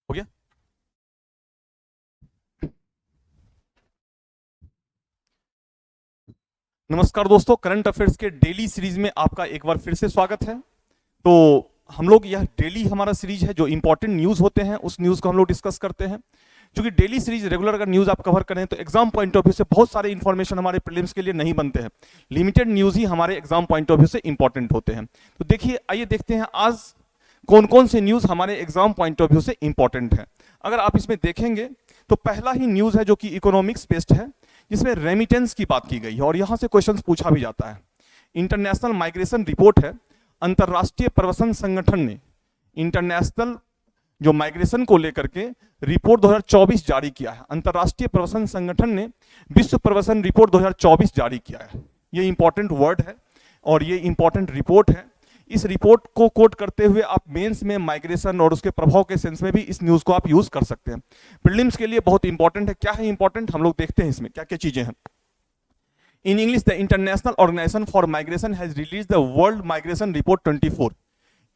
हो गया। नमस्कार दोस्तों, करंट अफेयर्स के डेली सीरीज में आपका एक बार फिर से स्वागत है। तो हम लोग यह डेली हमारा सीरीज है, जो इंपॉर्टेंट न्यूज होते हैं उस न्यूज को हम लोग डिस्कस करते हैं। क्योंकि डेली सीरीज रेगुलर अगर न्यूज आप कवर करें तो एग्जाम पॉइंट ऑफ व्यू से बहुत सारे इंफॉर्मेशन हमारे प्रीलिम्स के लिए नहीं बनते हैं। लिमिटेड न्यूज ही हमारे एग्जाम पॉइंट ऑफ व्यू से इंपॉर्टेंट होते हैं। तो देखिए, आइए देखते हैं आज कौन कौन से न्यूज हमारे एग्जाम पॉइंट ऑफ व्यू से इंपॉर्टेंट है। अगर आप इसमें देखेंगे तो पहला ही न्यूज है जो कि इकोनॉमिक्स बेस्ड है, जिसमें रेमिटेंस की बात की गई है और यहां से क्वेश्चंस पूछा भी जाता है। इंटरनेशनल माइग्रेशन रिपोर्ट है, अंतरराष्ट्रीय प्रवासन संगठन ने इंटरनेशनल जो माइग्रेशन को लेकर के रिपोर्ट 2024 जारी किया है। अंतरराष्ट्रीय प्रवासन संगठन ने विश्व प्रवासन रिपोर्ट 2024 जारी किया है। ये इंपॉर्टेंट वर्ड है और ये इंपॉर्टेंट रिपोर्ट है। इस रिपोर्ट को कोट करते हुए आप मेंस में माइग्रेशन और उसके प्रभाव के सेंस में भी इस न्यूज को आप यूज कर सकते हैं। प्रीलिम्स के लिए बहुत इंपॉर्टेंट है। क्या है इंपॉर्टेंट, हम लोग देखते हैं इसमें क्या क्या चीजें हैं। In English, the International Organization for Migration has released the World Migration Report 24,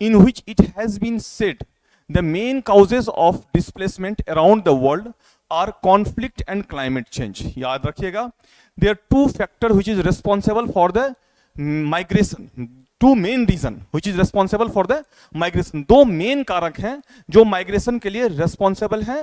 in which it has been said the main causes of displacement around the world are conflict and climate change. याद रखिएगा, there are two factors which is responsible for the migration. Two main reason which is responsible for the migration. दो main कारक हैं जो migration के लिए responsible हैं।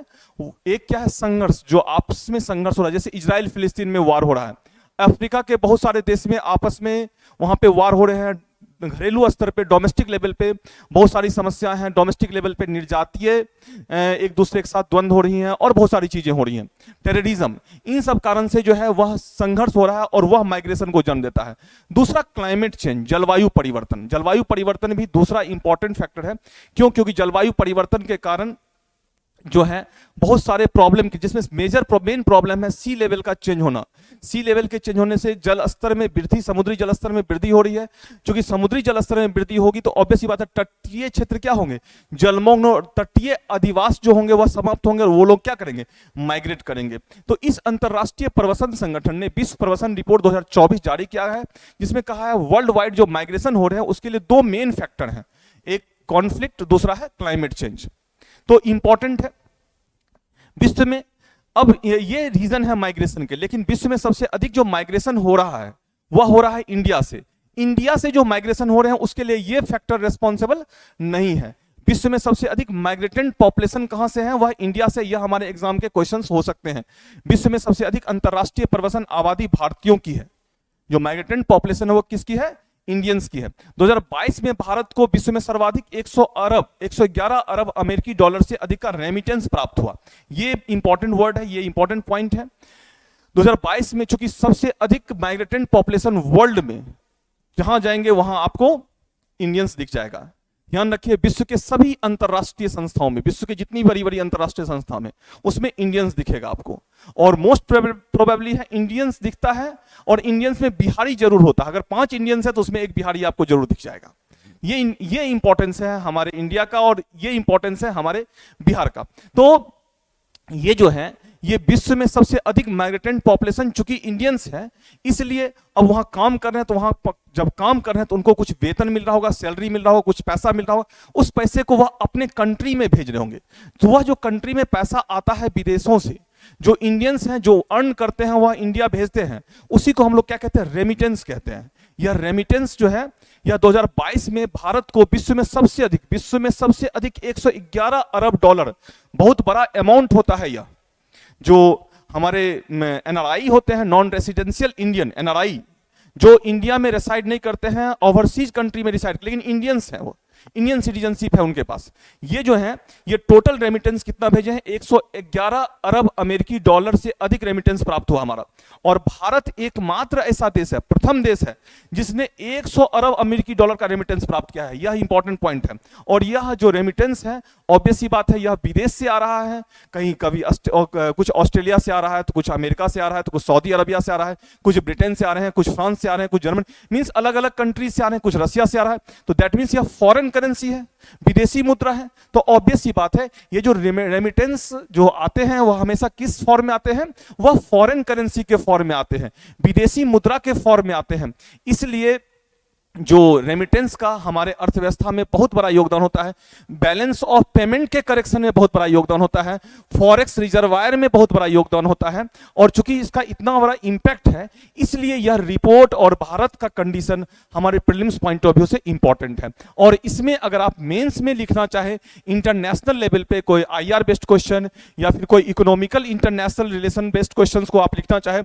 एक क्या है, संघर्ष, जो आपस में संघर्ष हो रहा है, जैसे इजराइल फिलिस्तीन में वार हो रहा है। अफ्रीका के बहुत सारे देश में आपस में वहां पे वार हो रहे हैं। घरेलू स्तर पे, डोमेस्टिक लेवल पे बहुत सारी समस्याएं हैं। डोमेस्टिक लेवल पे निर्जातीय एक दूसरे के साथ द्वंद्व हो रही हैं और बहुत सारी चीजें हो रही हैं। टेररिज्म, इन सब कारण से जो है वह संघर्ष हो रहा है और वह माइग्रेशन को जन्म देता है। दूसरा क्लाइमेट चेंज, जलवायु परिवर्तन। जलवायु परिवर्तन भी दूसरा इंपॉर्टेंट फैक्टर है। क्यों? क्योंकि जलवायु परिवर्तन के कारण जो है बहुत सारे प्रॉब्लम की, जिसमें मेन प्रॉब्लम है सी लेवल का चेंज होना। सी लेवल के चेंज होने से जल स्तर में वृद्धि, समुद्री जल स्तर में वृद्धि हो रही है। क्योंकि समुद्री जल स्तर में वृद्धि होगी तो ऑब्वियस ही बात है, तटीय क्षेत्र क्या होंगे, जलमग्न और तटीय अधिवास जो होंगे वह समाप्त होंगे और वो लोग क्या करेंगे, माइग्रेट करेंगे। तो इस अंतरराष्ट्रीय प्रवासन संगठन ने विश्व प्रवासन रिपोर्ट 2024 जारी किया है, जिसमें कहा है वर्ल्ड वाइड जो माइग्रेशन हो रहे हैं उसके लिए दो मेन फैक्टर हैं, एक कॉन्फ्लिक्ट, दूसरा है क्लाइमेट चेंज। तो इंपॉर्टेंट है विश्व में। अब ये रीजन है माइग्रेशन के, लेकिन विश्व में सबसे अधिक जो माइग्रेशन हो रहा है वह हो रहा है इंडिया से। इंडिया से जो माइग्रेशन हो रहे हैं उसके लिए ये फैक्टर रिस्पॉन्सिबल नहीं है। विश्व में सबसे अधिक माइग्रेटेंट पॉपुलेशन कहां से है, वह इंडिया से। यह हमारे एग्जाम के क्वेश्चंस हो सकते हैं। विश्व में सबसे अधिक अंतरराष्ट्रीय प्रवासन आबादी भारतीयों की है। जो माइग्रेटेंट पॉपुलेशन है वो किसकी है, इंडियंस की है। 2022 में भारत को विश्व में सर्वाधिक 111 अरब अमेरिकी डॉलर से अधिक का रेमिटेंस प्राप्त हुआ। ये इंपॉर्टेंट वर्ड है, ये इंपॉर्टेंट पॉइंट है। 2022 में चूंकि सबसे अधिक माइग्रेटेंट पॉपुलेशन वर्ल्ड में, जहां जाएंगे वहां आपको इंडियंस दिख जाएगा। ध्यान रखिए, विश्व के सभी अंतरराष्ट्रीय संस्थाओं में, विश्व की जितनी बड़ी बड़ी अंतरराष्ट्रीय संस्था में, उसमें इंडियंस दिखेगा आपको। और मोस्ट प्रोबेबली है इंडियंस दिखता है, और इंडियंस में बिहारी जरूर होता है। अगर 5 इंडियंस है तो उसमें एक बिहारी आपको जरूर दिख जाएगा। ये इंपॉर्टेंस है हमारे इंडिया का और ये इंपॉर्टेंस है हमारे बिहार का। तो ये जो है, ये विश्व में सबसे अधिक माइग्रेटेंट पॉपुलेशन चूंकि इंडियंस है, इसलिए अब वहां काम कर रहे हैं तो वहां जब काम कर रहे हैं तो उनको कुछ वेतन मिल रहा होगा, सैलरी मिल रहा होगा, कुछ पैसा मिल रहा होगा। उस पैसे को वह अपने कंट्री में भेज रहे होंगे। तो वह जो कंट्री में पैसा आता है विदेशों से, जो इंडियंस हैं जो अर्न करते हैं वह इंडिया भेजते हैं, उसी को हम लोग क्या कहते हैं, रेमिटेंस कहते हैं। यह रेमिटेंस जो है, यह 2022 में भारत को विश्व में सबसे अधिक 111 अरब डॉलर, बहुत बड़ा अमाउंट होता है। यह जो हमारे एनआरआई होते हैं, नॉन रेसिडेंशियल इंडियन, एनआरआई जो इंडिया में रेसाइड नहीं करते हैं, ओवरसीज कंट्री में रिसाइड, लेकिन इंडियंस हैं, वो इंडियन सिटीजनशिप है उनके पास। ये जो है, ये टोटल रेमिटेंस कितना भेजे हैं, 111 अरब अमेरिकी डॉलर से अधिक रेमिटेंस प्राप्त हुआ हमारा। और भारत एकमात्र ऐसा देश है, प्रथम देश है, जिसने 100 अरब अमेरिकी डॉलर का रेमिटेंस प्राप्त किया है। यह इंपॉर्टेंट पॉइंट है। और यह जो रेमिटेंस है, ऑब्वियस ही बात है, यह विदेश से आ रहा है। कहीं कभी कुछ ऑस्ट्रेलिया से आ रहा है, तो कुछ अमेरिका से आ रहा है, तो कुछ सऊदी अरबिया से आ रहा है, कुछ ब्रिटेन से आ रहे हैं, कुछ फ्रांस से आ रहे हैं, कुछ जर्मनी, मींस अलग अलग कंट्रीज से आ रहे हैं, कुछ रशिया से आ रहा है। तो दैट मींस यह फॉरेन करेंसी है, विदेशी मुद्रा है। तो ऑब्वियस ही बात है, ये जो रेमिटेंस जो आते हैं वह हमेशा किस फॉर्म में आते हैं, वह फॉरेन करेंसी के फॉर्म में आते हैं, विदेशी मुद्रा के फॉर्म में आते हैं। इसलिए जो रेमिटेंस का हमारे अर्थव्यवस्था में बहुत बड़ा योगदान होता है, बैलेंस ऑफ पेमेंट के करेक्शन में बहुत बड़ा योगदान होता है, फॉरेक्स रिजर्वायर में बहुत बड़ा योगदान होता है। और चूंकि इसका इतना बड़ा इंपैक्ट है, इसलिए यह रिपोर्ट और भारत का कंडीशन हमारे प्रीलिम्स पॉइंट ऑफ व्यू से इंपॉर्टेंट है। और इसमें अगर आप मेंस में लिखना चाहे, इंटरनेशनल लेवल पे कोई आईआर बेस्ड क्वेश्चन या फिर कोई economical international relation based question को आप लिखना चाहे,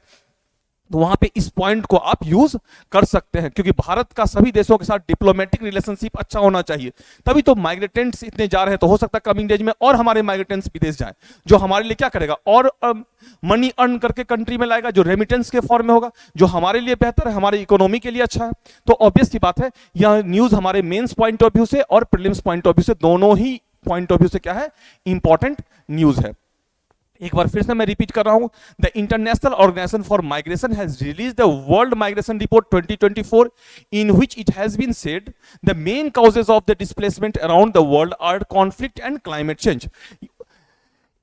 तो वहां पे इस पॉइंट को आप यूज कर सकते हैं, क्योंकि भारत का सभी देशों के साथ डिप्लोमेटिक रिलेशनशिप अच्छा होना चाहिए, तभी तो माइग्रेटेंट्स इतने जा रहे हैं। तो हो सकता है कमिंग डेज में और हमारे माइग्रेटेंट्स विदेश जाएं, जो हमारे लिए क्या करेगा, और मनी अर्न करके कंट्री में लाएगा, जो रेमिटेंस के फॉर्म में होगा, जो हमारे लिए बेहतर है, हमारी इकोनॉमी के लिए अच्छा है। तो ऑब्वियस की बात है, यह न्यूज हमारे मेंस पॉइंट ऑफ व्यू से और प्रीलिम्स पॉइंट ऑफ व्यू से, दोनों ही पॉइंट ऑफ व्यू से क्या है, इंपॉर्टेंट न्यूज है। एक बार फिर से मैं रिपीट कर रहा हूं, the international organisation for migration has released the world migration report 2024 in which it has been said the main causes of the displacement around the world are conflict and climate change.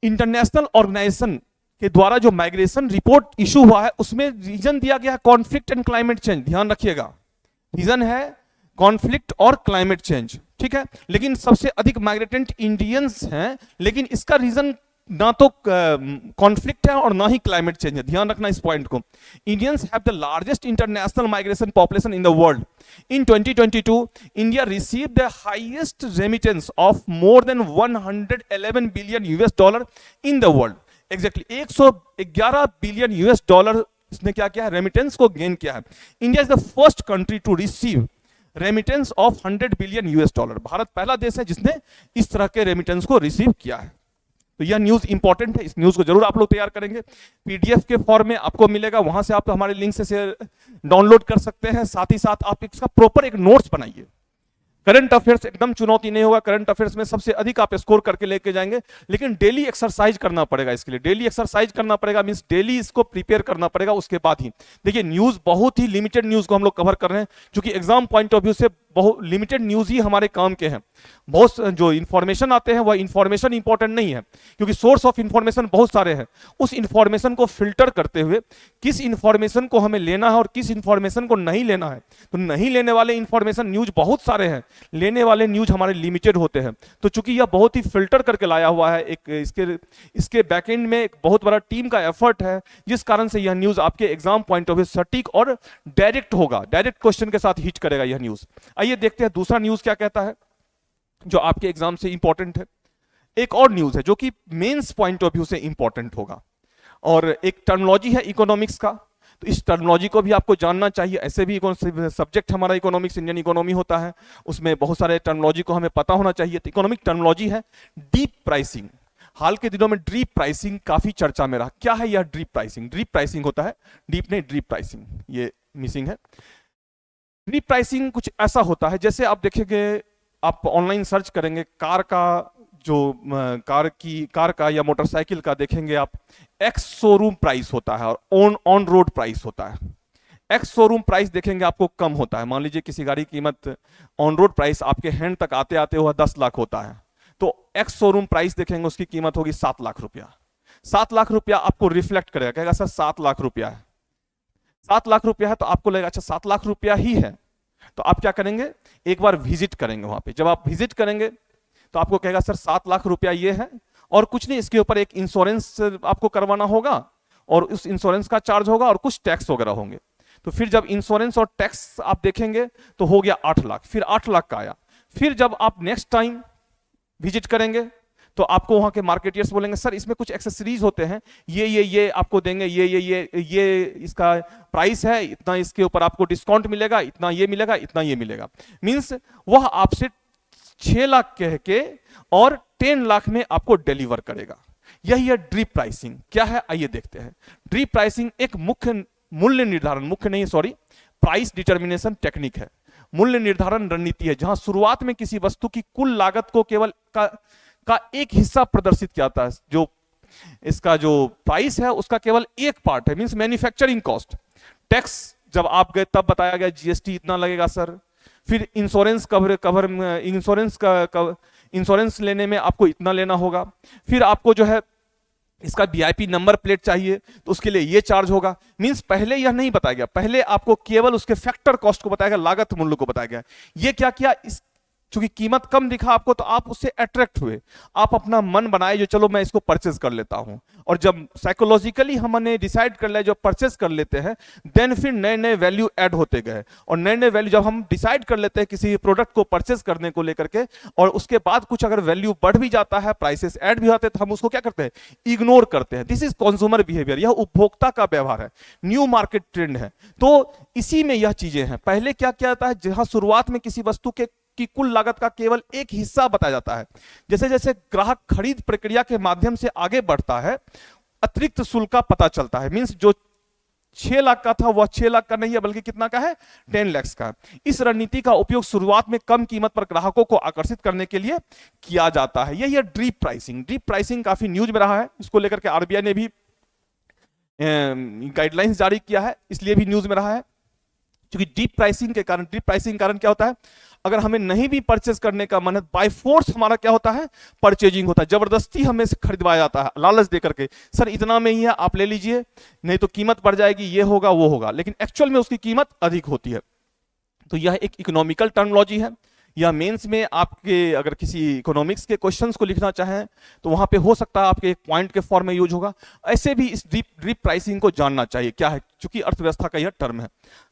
International organisation के द्वारा जो migration report issue हुआ है, उसमें reason दिया गया है conflict and climate change. ध्यान रखिएगा, रीजन है कॉन्फ्लिक्ट और क्लाइमेट चेंज, ठीक है। लेकिन सबसे अधिक माइग्रेटेंट इंडियंस हैं, लेकिन इसका रीजन ना तो कॉन्फ्लिक्ट है और ना ही क्लाइमेट चेंज है। ध्यान रखना इस पॉइंट को। Indians have the largest international migration population in the world. In 2022 India received the highest remittance of more than 111 billion US dollar in the world. Exactly 111 billion US dollar इसने क्या किया है, remittance को gain किया है। India is the first country to receive remittance of 100 billion US dollar. Bharat पहला देश है जिसने इस तरह के रेमिटेंस को रिसीव किया है। तो यह न्यूज इंपॉर्टेंट है, इस न्यूज को जरूर आप लोग तैयार करेंगे। पीडीएफ के फॉर्म में आपको मिलेगा, वहां से आप हमारे लिंक से डाउनलोड कर सकते हैं। साथ ही साथ आप इसका प्रॉपर एक नोट्स बनाइए। करंट अफेयर्स एकदम चुनौती नहीं होगा, करंट अफेयर्स में सबसे अधिक आप स्कोर करके लेके जाएंगे, लेकिन डेली एक्सरसाइज करना पड़ेगा। इसके लिए डेली एक्सरसाइज करना पड़ेगा, मींस डेली इसको प्रिपेयर करना पड़ेगा। उसके बाद ही देखिए, न्यूज बहुत ही लिमिटेड न्यूज को हम लोग कवर कर रहे हैं, क्योंकि एग्जाम पॉइंट ऑफ व्यू से बहुत लिमिटेड न्यूज ही हमारे काम के हैं। बहुत जो इंफॉर्मेशन आते हैं वह इंफॉर्मेशन इंपॉर्टेंट नहीं है, क्योंकि सोर्स ऑफ इंफॉर्मेशन बहुत सारे हैं। उस इंफॉर्मेशन को फिल्टर करते हुए किस इंफॉर्मेशन को हमें लेना है और किस इंफॉर्मेशन को नहीं लेना है, तो नहीं लेने वाले इंफॉर्मेशन न्यूज बहुत सारे हैं, लेने वाले न्यूज हमारे लिमिटेड होते हैं। तो चूंकि यह बहुत ही फिल्टर करके लाया हुआ है, एक इसके बैकएंड में एक बहुत बड़ा टीम का एफर्ट है, जिस कारण से यह न्यूज आपके एग्जाम पॉइंट ऑफ व्यू सटीक और डायरेक्ट होगा, डायरेक्ट क्वेश्चन के साथ हिट करेगा यह न्यूज। आइए देखते हैं दूसरा न्यूज क्या कहता है, जो आपके एग्जाम से इंपॉर्टेंट है। एक और न्यूज है जो कि मेंस पॉइंट ऑफ व्यू से इंपॉर्टेंट होगा, और एक टर्मिनोलॉजी है इकोनॉमिक्स का। तो इस टर्मिनोलॉजी को भी आपको जानना चाहिए। ऐसे भी सब्जेक्ट हमारा इकोनॉमिक्स, इंडियन इकोनॉमी होता है, उसमें बहुत सारे टर्मिनोलॉजी को हमें पता होना चाहिए। तो इकोनॉमिक टर्मिनोलॉजी है डीप प्राइसिंग। हाल के दिनों में ड्रीप प्राइसिंग काफी चर्चा में रहा। क्या है यह ड्रीप प्राइसिंग? ड्रीप प्राइसिंग होता है, डीप नहीं, ड्रीप प्राइसिंग, ये मिसिंग है। ड्रीप प्राइसिंग कुछ ऐसा होता है, जैसे आप देखेंगे, आप ऑनलाइन सर्च करेंगे, कार का जो कार का या मोटरसाइकिल का देखेंगे आप, एक्स शोरूम प्राइस होता है और ऑन रोड प्राइस होता है। एक्स शोरूम प्राइस देखेंगे आपको कम होता है। मान लीजिए किसी गाड़ी की कीमत ऑन रोड प्राइस आपके हैंड तक आते आते हुआ 10 लाख होता है, तो एक्स शोरूम प्राइस देखेंगे उसकी कीमत होगी 7 लाख रुपया। 7 लाख रुपया आपको रिफ्लेक्ट करेगा, कहेगा सर 7 लाख रुपया है, 7 लाख रुपया है, तो आपको लगेगा अच्छा 7 लाख रुपया ही है। तो आप क्या करेंगे, एक बार विजिट करेंगे वहां पे। जब आप विजिट करेंगे तो आपको कहेगा सर 7 लाख रुपया ये है, और कुछ नहीं, इसके ऊपर एक इंश्योरेंस आपको करवाना होगा, और उस इंश्योरेंस का चार्ज होगा और कुछ टैक्स वगैरह होंगे। तो फिर जब इंश्योरेंस और टैक्स आप देखेंगे तो हो गया 8 लाख, फिर 8 लाख का आया। फिर जब आप नेक्स्ट टाइम विजिट करेंगे तो आपको वहां के मार्केटियर्स बोलेंगे सर इसमें कुछ एक्सेसरीज होते हैं, ये आपको देंगे, ये इसका प्राइस है इतना, इसके ऊपर आपको डिस्काउंट मिलेगा, इतना ये मिलेगा, इतना ये मिलेगा। मींस वह आपसे 6 लाख कह के और 10 लाख में आपको डिलीवर करेगा। यही है ड्रीप प्राइसिंग। क्या है आइए देखते हैं। ड्रीप प्राइसिंग एक मुख्य मूल्य निर्धारण, मुख्य नहीं सॉरी, प्राइस डिटर्मिनेशन टेक्निक है, मूल्य निर्धारण रणनीति है, जहां शुरुआत में किसी वस्तु की कुल लागत को केवल का एक हिस्सा प्रदर्शित किया जाता है। जो इसका जो प्राइस है उसका केवल एक पार्ट है, मींस मैन्युफैक्चरिंग कॉस्ट। टैक्स जब आप गए तब बताया गया जीएसटी इतना लगेगा सर, फिर इंश्योरेंस इंश्योरेंस लेने में आपको इतना लेना होगा, फिर आपको जो है इसका वीआईपी नंबर प्लेट चाहिए तो उसके लिए ये चार्ज होगा। मींस पहले यह नहीं बताया गया, पहले आपको केवल उसके फैक्टर कॉस्ट को बताया गया, लागत मूल्य को बताया गया। ये क्या किया, इस चूंकि कीमत कम दिखा आपको तो आप उससे अट्रैक्ट हुए, आप अपना मन बनाए जो चलो मैं इसको परचेज कर लेता हूं। और जब साइकोलॉजिकली हमने डिसाइड कर लिया, जब परचेज कर लेते हैं, देन फिर नए नए वैल्यू ऐड होते गए। और नए नए वैल्यू जब हम डिसाइड कर लेते हैं किसी प्रोडक्ट को परचेज करने को लेकर के, और उसके बाद कुछ अगर वैल्यू बढ़ भी जाता है, प्राइसेस ऐड भी होते हैं, तो हम उसको क्या करते हैं, इग्नोर करते हैं। दिस इज कंज्यूमर बिहेवियर, यह उपभोक्ता का व्यवहार है, न्यू मार्केट ट्रेंड है। तो इसी में यह चीजें हैं। पहले क्या क्या होता है, जहां शुरुआत में किसी वस्तु के की कुल लागत का केवल एक हिस्सा बताया जाता है, जैसे जैसे ग्राहक खरीद प्रक्रिया के माध्यम से आगे बढ़ता है, अतिरिक्त शुल्क का पता चलता है। मींस जो 6 लाख का था वह 6 लाख का नहीं है, बल्कि कितना का है, 10 लाख का। इस रणनीति का उपयोग शुरुआत में कम कीमत पर ग्राहकों को आकर्षित करने के लिए किया जाता है। यही है ड्रीप प्राइसिंग। ड्रीप प्राइसिंग काफी न्यूज में रहा है, इसको लेकर के आरबीआई ने भी गाइडलाइंस जारी किया है, इसलिए भी न्यूज में रहा है। क्योंकि डीप प्राइसिंग के कारण क्या होता है, अगर हमें नहीं भी परचेज करने का मन है, बाय फोर्स हमारा क्या होता है, परचेजिंग होता है, जबरदस्ती हमें से खरीदवाया जाता है, लालच देकर के, सर इतना में ही है आप ले लीजिए, नहीं तो कीमत बढ़ जाएगी, ये होगा वो होगा, लेकिन एक्चुअल में उसकी कीमत अधिक होती है। तो यह एक इकोनॉमिकल टर्मिनोलॉजी है। या मेंस में आपके अगर किसी इकोनॉमिक्स के क्वेश्चंस को लिखना चाहें तो वहां पे हो सकता है आपके एक पॉइंट के फॉर्म में यूज होगा। ऐसे भी इस ड्रीप प्राइसिंग को जानना चाहिए क्या है, क्योंकि अर्थव्यवस्था का यह टर्म है,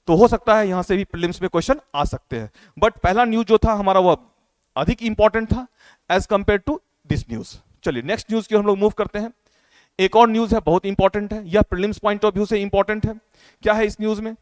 तो हो सकता है यहां से भी प्रीलिम्स में क्वेश्चन आ सकते हैं। बट पहला न्यूज जो था हमारा वह अधिक इंपॉर्टेंट था as compared to this news. चलिए नेक्स्ट न्यूज की हम लोग मूव करते हैं। एक और न्यूज है, बहुत इंपॉर्टेंट है, यह प्रीलिम्स पॉइंट ऑफ व्यू से इंपॉर्टेंट है। क्या है इस न्यूज में,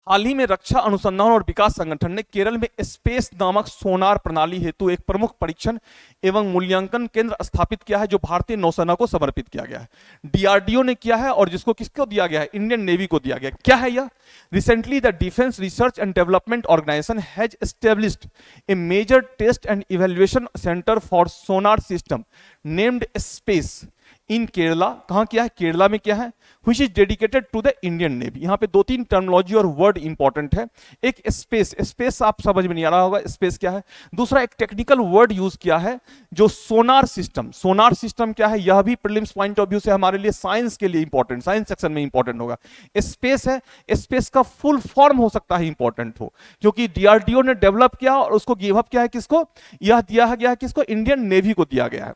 हाल ही में रक्षा अनुसंधान और विकास संगठन ने केरल में स्पेस नामक सोनार प्रणाली हेतु एक प्रमुख परीक्षण एवं मूल्यांकन केंद्र स्थापित किया है, जो भारतीय नौसेना को समर्पित किया गया है। डीआरडीओ ने किया है, और जिसको किसको दिया गया है, इंडियन नेवी को दिया गया। क्या है यह, recently the defence research and development organisation has established a major test and evaluation centre for sonar system named space in Kerala. कहां किया है, केरला में किया है, which is dedicated to the Indian Navy। यहां पे 2-3 टर्मिनोलॉजी और वर्ड इंपॉर्टेंट है। एक स्पेस आप समझ में नहीं आ रहा होगा स्पेस क्या है। दूसरा एक टेक्निकल वर्ड यूज किया है जो सोनार सिस्टम। सोनार सिस्टम क्या है, यह भी प्रीलिम्स पॉइंट ऑफ व्यू से हमारे लिए साइंस के लिए इंपॉर्टेंट, साइंस सेक्शन में इंपॉर्टेंट होगा। स्पेस है, स्पेस का फुल फॉर्म हो सकता है इंपॉर्टेंट हो, क्योंकि डीआरडीओ ने डेवलप किया और उसको गिव अप किया है किसको, यह दिया गया है किसको, इंडियन नेवी को दिया गया है।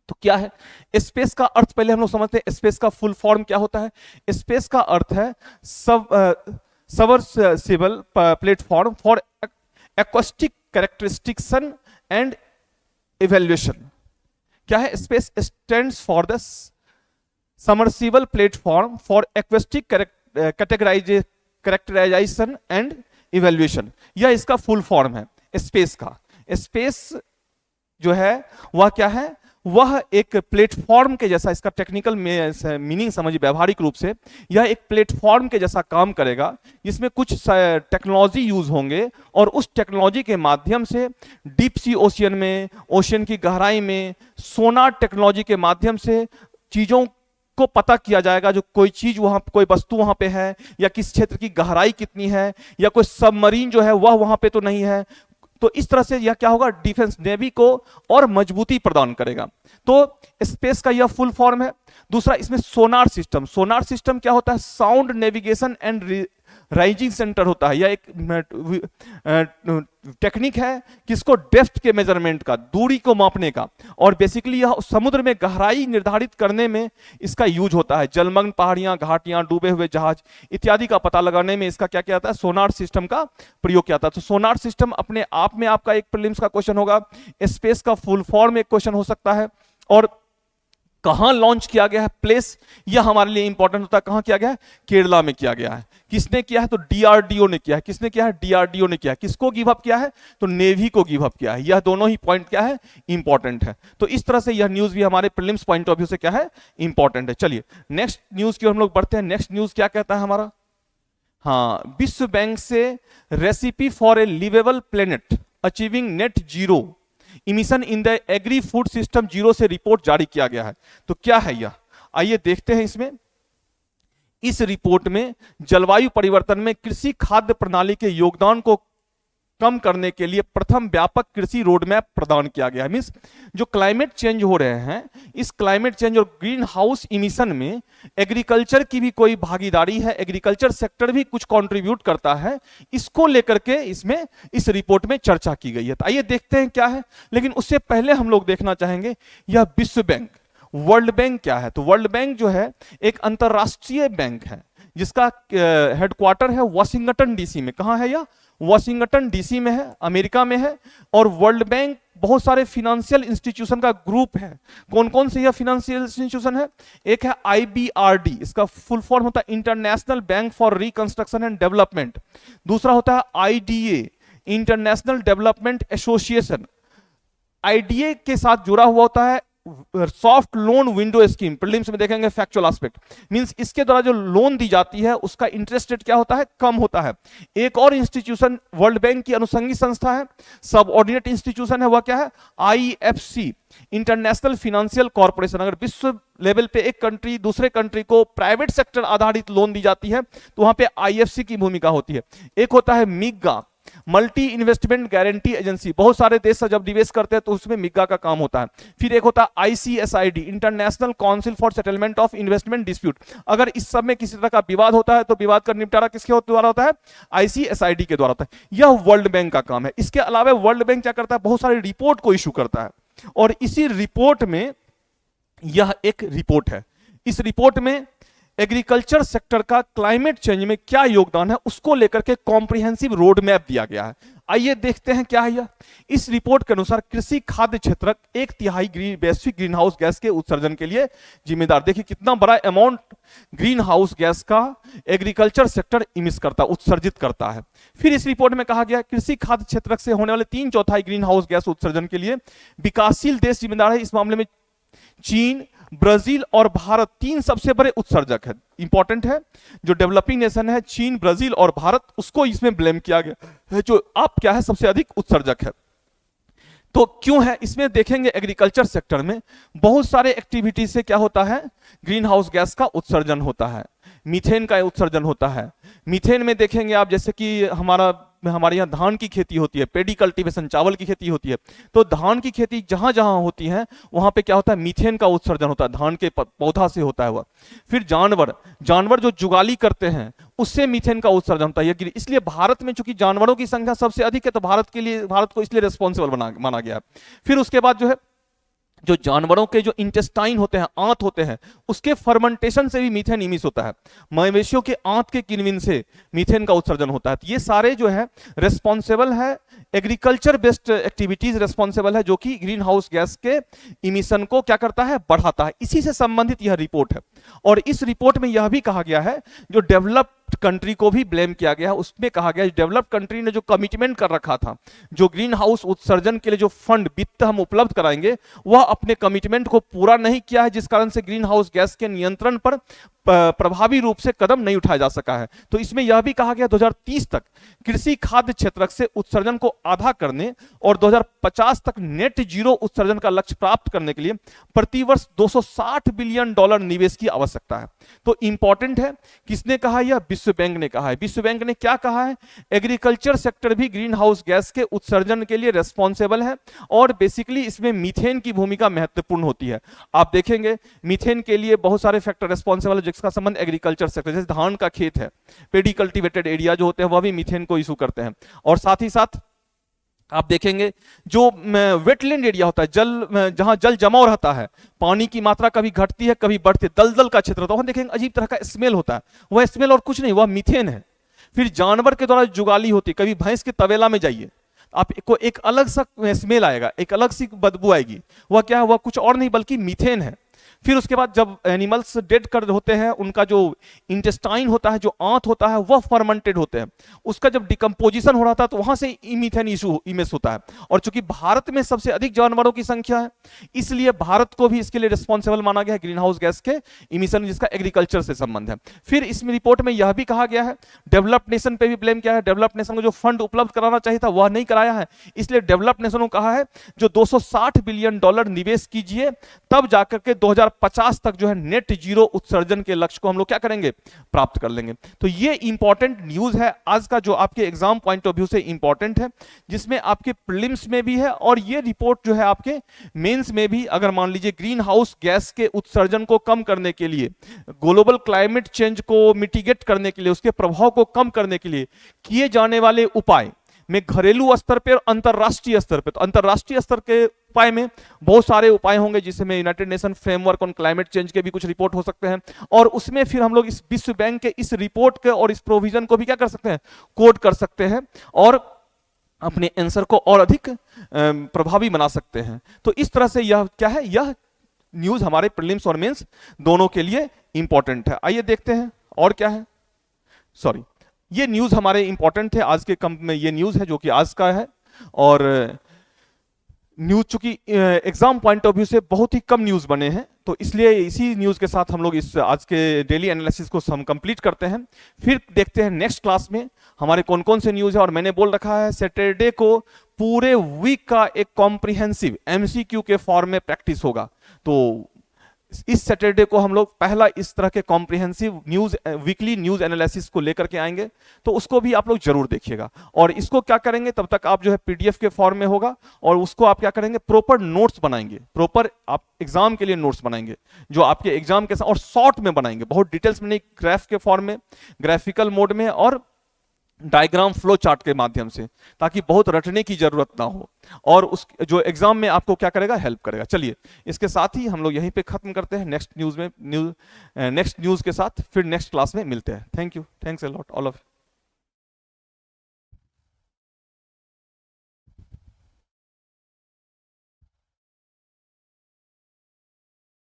तो क्या है स्पेस का अर्थ, पहले हम लोग समझते हैं स्पेस का फुल फॉर्म क्या होता है। स्पेस का अर्थ है submersible platform for acoustic characterisation and evaluation. क्या है, space stands for the submersible platform for acoustic characterisation and evaluation, यह इसका फुल फॉर्म है स्पेस का। स्पेस जो है वह क्या है, वह एक प्लेटफॉर्म के जैसा, इसका टेक्निकल मीनिंग समझिए व्यवहारिक रूप से, यह एक प्लेटफॉर्म के जैसा काम करेगा, जिसमें कुछ टेक्नोलॉजी यूज होंगे, और उस टेक्नोलॉजी के माध्यम से डीप सी ओशियन में, ओशियन की गहराई में सोनार टेक्नोलॉजी के माध्यम से चीजों को पता किया जाएगा, जो कोई चीज वहां, कोई वस्तु वहां पे है, या किस क्षेत्र की गहराई कितनी है, या कोई सबमरीन जो है वह वहां पे तो नहीं है। तो इस तरह से यह क्या होगा, डिफेंस नेवी को और मजबूती प्रदान करेगा। तो स्पेस का यह फुल फॉर्म है। दूसरा इसमें सोनार सिस्टम। सोनार सिस्टम क्या होता है, sound navigation and rising centre होता है। यह एक टेक्निक है किसको, डेप्थ के मेजरमेंट का, दूरी को मापने का, और बेसिकली यह समुद्र में गहराई निर्धारित करने में इसका यूज होता है। जलमग्न पहाड़ियां, घाटियां, डूबे हुए जहाज इत्यादि का पता लगाने में इसका क्या किया जाता है, सोनार सिस्टम का प्रयोग किया जाता है। तो सोनार सिस्टम अपने आप में आपका एक प्रीलिम्स का क्वेश्चन होगा। स्पेस का फुल फॉर्म एक क्वेश्चन हो सकता है, और कहां लॉन्च किया गया है, प्लेस, यह हमारे लिए इंपॉर्टेंट होता है। कहां किया गया है, केरला में किया गया है। किसने किया है, तो डीआरडीओ ने किया है। किसने किया है, डीआरडीओ ने किया है। किसको गिव अप किया है, तो नेवी को गिव अप किया है। यह दोनों ही पॉइंट क्या है, इंपॉर्टेंट है। तो इस तरह से यह न्यूज भी हमारे प्रीलिम्स पॉइंट ऑफ व्यू से क्या है, इंपॉर्टेंट है। चलिए नेक्स्ट न्यूज की हम लोग बढ़ते हैं। नेक्स्ट न्यूज क्या कहता है हमारा, हाँ, विश्व बैंक से recipe for a livable planet achieving net zero emission in the agri food system zero से रिपोर्ट जारी किया गया है। तो क्या है यह, आइए देखते हैं इसमें। इस रिपोर्ट में जलवायु परिवर्तन में कृषि खाद्य प्रणाली के योगदान को कम करने के लिए प्रथम व्यापक कृषि रोडमैप प्रदान किया गया है। मींस जो क्लाइमेट चेंज हो रहे हैं, इस क्लाइमेट चेंज और ग्रीन हाउस इमिशन में एग्रीकल्चर की भी कोई भागीदारी है, एग्रीकल्चर सेक्टर भी कुछ कंट्रीब्यूट करता है, इसको लेकर के इसमें इस रिपोर्ट में चर्चा की गई है। तो आइए देखते हैं क्या है, लेकिन उससे पहले हम लोग देखना चाहेंगे यह विश्व बैंक, वर्ल्ड बैंक क्या है। तो वर्ल्ड बैंक जो है एक अंतरराष्ट्रीय बैंक है जिसका हेडक्वार्टर है वॉशिंगटन डीसी में। कहां है यह? वॉशिंगटन डीसी में है, अमेरिका में है। और वर्ल्ड बैंक बहुत सारे फिनेंशियल इंस्टीट्यूशन का ग्रुप है। कौन कौन से यह फिनेंशियल इंस्टीट्यूशन है? एक है IBRD, इसका फुल फॉर्म होता है international bank for reconstruction and development. दूसरा होता है IDA, international development association. IDA के साथ जुड़ा हुआ होता है soft loan window scheme. Prelims में देखेंगे फैक्चुअल एस्पेक्ट, मींस इसके द्वारा जो लोन दी जाती है उसका इंटरेस्ट रेट क्या होता है? कम होता है। एक और इंस्टीट्यूशन वर्ल्ड बैंक की अनुषंगी संस्था है, सबऑर्डिनेट इंस्टीट्यूशन है, वह क्या है? IFC, international financial corporation. अगर विश्व लेवल पे एक कंट्री दूसरे कंट्री को प्राइवेट सेक्टर आधारित लोन दी जाती है तो वहां पे IFC की भूमिका होती है। एक होता है मिग्गा, मल्टी इन्वेस्टमेंट गारंटी एजेंसी। बहुत सारे देश जब निवेश करते हैं तो उसमें मिग्गा का काम होता है। फिर एक होता है ICSID, international council for settlement of investment dispute. अगर इस सब में किसी तरह का विवाद होता है तो विवाद का निपटारा किसके द्वारा होता है? ICSID के द्वारा होता है। यह वर्ल्ड बैंक का काम है। इसके अलावा वर्ल्ड बैंक क्या करता है? बहुत सारे रिपोर्ट को इशू करता है, और इसी रिपोर्ट में यह एक रिपोर्ट है। इस रिपोर्ट में एग्रीकल्चर सेक्टर का क्लाइमेट चेंज में क्या योगदान है उसको लेकर के कॉम्प्रिहेंसिव रोड मैप दिया गया है। आइए देखते हैं क्या है यह। इस रिपोर्ट के अनुसार कृषि खाद्य क्षेत्र 1/3 वैश्विक ग्रीन हाउस गैस के उत्सर्जन के लिए जिम्मेदार। देखिए कितना बड़ा अमाउंट ग्रीन हाउस गैस का एग्रीकल्चर सेक्टर इमिस करता है, उत्सर्जित करता है। फिर इस रिपोर्ट में कहा गया कृषि खाद्य क्षेत्र से होने वाले 3/4 ग्रीन हाउस गैस उत्सर्जन के लिए विकासशील देश जिम्मेदार है। इस मामले में चीन, ब्राजील और भारत 3 सबसे बड़े उत्सर्जक है। इंपॉर्टेंट है, जो डेवलपिंग नेशन है चीन, ब्राजील और भारत, उसको इसमें ब्लेम किया गया है जो आप क्या है सबसे अधिक उत्सर्जक है। तो क्यों है? इसमें देखेंगे एग्रीकल्चर सेक्टर में बहुत सारे एक्टिविटी से क्या होता है? ग्रीन हाउस गैस का उत्सर्जन होता है, मीथेन का उत्सर्जन होता है। मीथेन में देखेंगे आप जैसे कि हमारे यहाँ धान की खेती होती है, पेडी कल्टीवेशन, चावल की खेती होती है। तो धान की खेती जहां जहां होती है वहां पे क्या होता है? मीथेन का उत्सर्जन होता है, धान के पौधा से होता है वह। फिर जानवर जो जुगाली करते हैं उससे मीथेन का उत्सर्जन होता है। इसलिए भारत में चूंकि जानवरों की संख्या सबसे अधिक है तो भारत को इसलिए रिस्पॉन्सिबल माना गया। फिर उसके बाद जो है जो जानवरों के जो इंटेस्टाइन होते हैं, आंत होते हैं, उसके फर्मेंटेशन से भी मीथेन इमिस होता है। मवेशियों के आंत के किण्वन से मीथेन का उत्सर्जन होता है। तो ये सारे जो है रिस्पॉन्सिबल है, एग्रीकल्चर बेस्ड एक्टिविटीज रिस्पॉन्सिबल है जो कि ग्रीन हाउस गैस के इमिशन को क्या करता है? बढ़ाता है। इसी से संबंधित यह रिपोर्ट है। और इस रिपोर्ट में यह भी कहा गया है जो डेवलप्ड कंट्री को भी ब्लेम किया गया है। उसमें कहा गया डेवलप्ड कंट्री ने जो कमिटमेंट कर रखा था, जो ग्रीन हाउस उत्सर्जन के लिए जो फंड वित्त हम उपलब्ध कराएंगे, वह अपने कमिटमेंट को पूरा नहीं किया है, जिस कारण से ग्रीन हाउस गैस के नियंत्रण पर प्रभावी रूप से कदम नहीं उठाया जा सका है। तो इसमें यह भी कहा गया 2030 तक कृषि खाद्य क्षेत्र से उत्सर्जन को आधा करने और 2050 तक नेट जीरो उत्सर्जन का लक्ष्य प्राप्त करने के लिए प्रतिवर्ष $260 बिलियन निवेश की आवश्यकता है। तो इंपॉर्टेंट है, किसने कहा? यह विश्व बैंक ने कहा है। विश्व बैंक ने क्या कहा है? एग्रीकल्चर सेक्टर भी ग्रीन हाउस गैस के उत्सर्जन के लिए रेस्पॉन्सिबल है और बेसिकली इसमें मीथेन की भूमिका महत्वपूर्ण होती है। आप देखेंगे मीथेन के लिए बहुत सारे फैक्टर रेस्पॉन्सिबल है जिसका संबंध एग्रीकल्चर सेक्टर, जैसे धान का खेत है, पेडी कल्टीवेटेड एरिया जो होते हैं वह भी मीथेन को इशू करते हैं। और साथ ही साथ आप देखेंगे जो वेटलैंड एरिया होता है, जहां जल जमाव रहता है, पानी की मात्रा कभी घटती है कभी बढ़ती है, दलदल का क्षेत्र होता है, वहां देखेंगे अजीब तरह का स्मेल होता है। वह स्मेल और कुछ नहीं, वह मीथेन है। फिर जानवर के द्वारा जुगाली होती है, कभी भैंस के तबेला में जाइए, आपको एक अलग सा स्मेल आएगा, एक अलग सी बदबू आएगी। वह क्या है? वह कुछ और नहीं बल्कि मीथेन है। फिर उसके बाद जब एनिमल्स डेड कर होते हैं, उनका जो इंटेस्टाइन होता है, जो आंत होता है, वह फर्मेंटेड होते हैं। उसका जब डिकम्पोजिशन हो रहा था तो वहां से मीथेन इमिस होता है। और चूंकि भारत में सबसे अधिक जानवरों की संख्या है, इसलिए भारत को भी इसके लिए रिस्पॉन्सिबल माना गया है ग्रीन हाउस गैस के इमिशन, जिसका एग्रीकल्चर से संबंध है। फिर इस रिपोर्ट में यह भी कहा गया है, डेवलप्ड नेशन पे भी ब्लेम किया है। डेवलप्ड नेशन को जो फंड उपलब्ध कराना चाहिए था वह नहीं कराया है, इसलिए डेवलप्ड नेशन को कहा है जो $260 बिलियन निवेश कीजिए, तब जाकर के 2050 तक जो है नेट जीरो उत्सर्जन के लक्ष्य को हम लोग क्या करेंगे, प्राप्त कर लेंगे। तो ये इंपॉर्टेंट न्यूज है आज का, जो आपके एग्जाम पॉइंट ऑफ व्यू से इंपॉर्टेंट है, जिसमें आपके प्रीलिम्स में भी है और ये रिपोर्ट जो है आपके मेंस में भी, अगर मान लीजिए ग्रीन हाउस गैस के उत्सर्जन को कम करने के लिए, ग्लोबल क्लाइमेट चेंज को मिटिगेट करने के लिए, उसके प्रभाव को कम करने के लिए किए जाने वाले उपाय में घरेलू स्तर पे और अंतरराष्ट्रीय स्तर पे, तो अंतरराष्ट्रीय स्तर के उपाय में बहुत सारे उपाय होंगे, जिसमें United nation framework on climate change के भी कुछ रिपोर्ट हो सकते हैं, और उसमें फिर हम लोग इस विश्व बैंक के इस रिपोर्ट के और इस प्रोविजन को भी क्या कर सकते हैं, कोड कर सकते हैं और अपने आंसर को और अधिक प्रभावी बना सकते हैं। तो इस तरह से यह क्या है, यह न्यूज हमारे प्रीलिम्स और मेंस दोनों के लिए इंपॉर्टेंट है। आइए देखते हैं और क्या है। सॉरी, ये न्यूज हमारे इंपॉर्टेंट है आज के कम में, ये न्यूज है जो कि आज का है, और न्यूज चूंकि एग्जाम पॉइंट ऑफ व्यू से बहुत ही कम न्यूज बने हैं, तो इसलिए इसी न्यूज के साथ हम लोग इस आज के डेली एनालिसिस को हम कंप्लीट करते हैं। फिर देखते हैं नेक्स्ट क्लास में हमारे कौन कौन से न्यूज है, और मैंने बोल रखा है सैटरडे को पूरे वीक का एक कॉम्प्रिहेंसिव एमसीक्यू के फॉर्म में प्रैक्टिस होगा। तो इस सैटरडे को हम लोग पहला इस तरह के comprehensive news weekly news analysis को लेकर के आएंगे, तो उसको भी आप लोग जरूर देखिएगा। और इसको क्या करेंगे, तब तक आप जो है पीडीएफ के फॉर्म में होगा, और उसको आप क्या करेंगे, प्रॉपर नोट्स बनाएंगे, प्रॉपर आप एग्जाम के लिए नोट्स बनाएंगे जो आपके एग्जाम के साथ, और शॉर्ट में बनाएंगे, बहुत डिटेल्स में नहीं, ग्राफ के फॉर्म में, ग्राफिकल मोड में और डायग्राम फ्लो चार्ट के माध्यम से, ताकि बहुत रटने की जरूरत ना हो, और उस जो एग्जाम में आपको क्या करेगा, हेल्प करेगा। चलिए, इसके साथ ही हम लोग यहीं पे खत्म करते हैं। नेक्स्ट न्यूज के साथ फिर नेक्स्ट क्लास में मिलते हैं। Thank you, thanks a lot all of